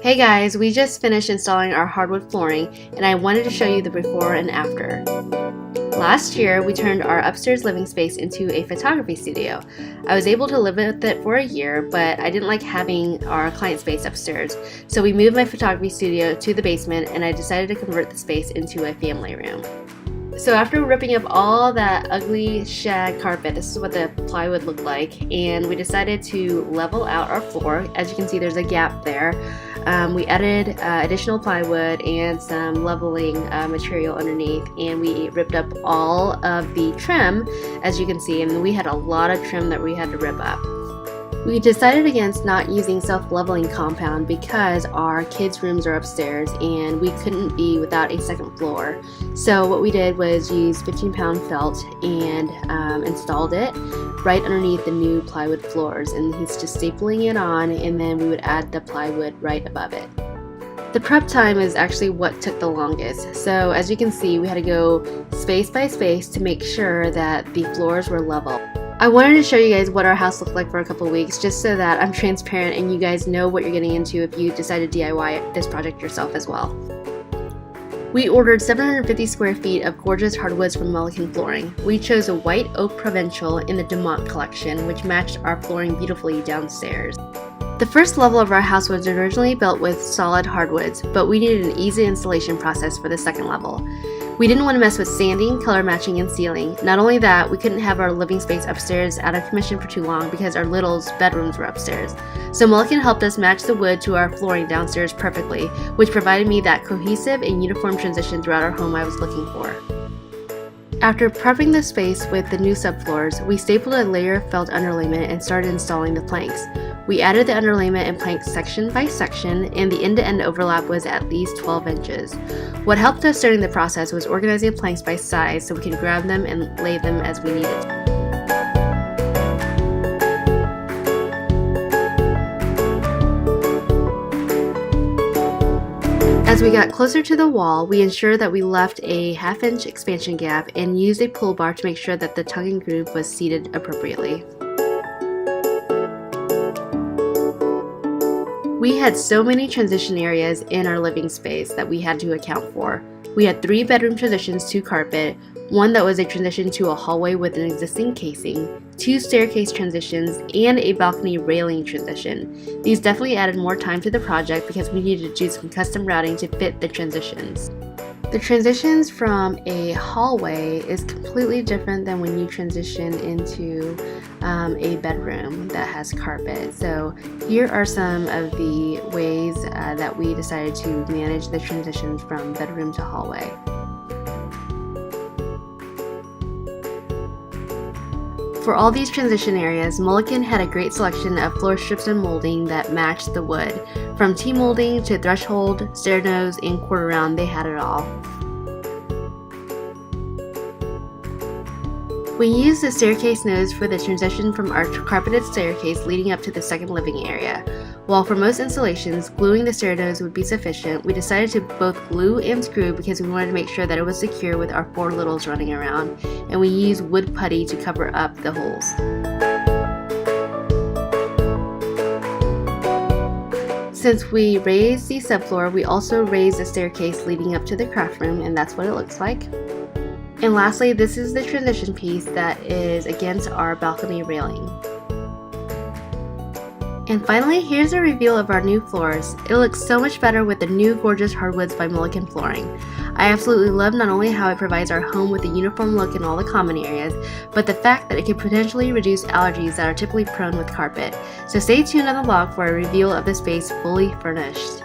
Hey guys, we just finished installing our hardwood flooring and I wanted to show you the before and after. Last year, we turned our upstairs living space into a photography studio. I was able to live with it for a year, but I didn't like having our client space upstairs, so we moved my photography studio to the basement and I decided to convert the space into a family room. So after ripping up all that ugly shag carpet, this is what the plywood looked like, and we decided to level out our floor. As you can see, there's a gap there. We added additional plywood and some leveling material underneath, and we ripped up all of the trim, as you can see, and we had a lot of trim that we had to rip up. We decided against not using self-leveling compound because our kids' rooms are upstairs and we couldn't be without a second floor. So what we did was use 15-pound felt and installed it right underneath the new plywood floors, and he's just stapling it on, and then we would add the plywood right above it. The prep time is actually what took the longest. So as you can see, we had to go space by space to make sure that the floors were level. I wanted to show you guys what our house looked like for a couple weeks, just so that I'm transparent and you guys know what you're getting into if you decide to DIY this project yourself as well. We ordered 750 square feet of gorgeous hardwoods from Mullican flooring. We chose a white oak provincial in the Dumont collection, which matched our flooring beautifully downstairs. The first level of our house was originally built with solid hardwoods, but we needed an easy installation process for the second level. We didn't want to mess with sanding, color matching, and sealing. Not only that, we couldn't have our living space upstairs out of commission for too long because our littles' bedrooms were upstairs. So Mullican helped us match the wood to our flooring downstairs perfectly, which provided me that cohesive and uniform transition throughout our home I was looking for. After prepping the space with the new subfloors, we stapled a layer of felt underlayment and started installing the planks. We added the underlayment and planks section by section, and the end-to-end overlap was at least 12 inches. What helped us during the process was organizing planks by size so we could grab them and lay them as we needed. As we got closer to the wall, we ensured that we left a half-inch expansion gap and used a pull bar to make sure that the tongue and groove was seated appropriately. We had so many transition areas in our living space that we had to account for. We had 3 bedroom transitions to carpet, one that was a transition to a hallway with an existing casing, 2 staircase transitions, and a balcony railing transition. These definitely added more time to the project because we needed to do some custom routing to fit the transitions. The transitions from a hallway is completely different than when you transition into a bedroom that has carpet. So here are some of the ways that we decided to manage the transitions from bedroom to hallway. For all these transition areas, Mullican had a great selection of floor strips and molding that matched the wood. From T-molding to threshold, stair nose, and quarter round, they had it all. We used the staircase nose for the transition from our carpeted staircase leading up to the second living area. While for most installations, gluing the stair nose would be sufficient, we decided to both glue and screw because we wanted to make sure that it was secure with our 4 littles running around, and we used wood putty to cover up the holes. Since we raised the subfloor, we also raised the staircase leading up to the craft room, and that's what it looks like. And lastly, this is the transition piece that is against our balcony railing. And finally, here's a reveal of our new floors. It looks so much better with the new gorgeous hardwoods by Mullican flooring. I absolutely love not only how it provides our home with a uniform look in all the common areas, but the fact that it could potentially reduce allergies that are typically prone with carpet. So stay tuned on the vlog for a reveal of the space fully furnished.